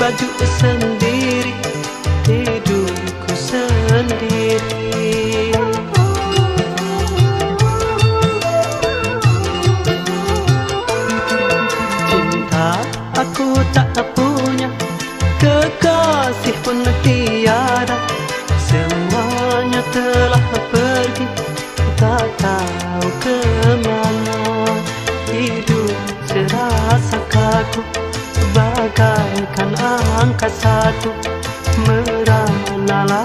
laju sendiri, hidupku sendiri. Cinta aku tak punya, kekasih pun tiada. Semuanya telah pergi, tak tahu kemana. Hidup serasa kaku, bagaikan angka satu, merana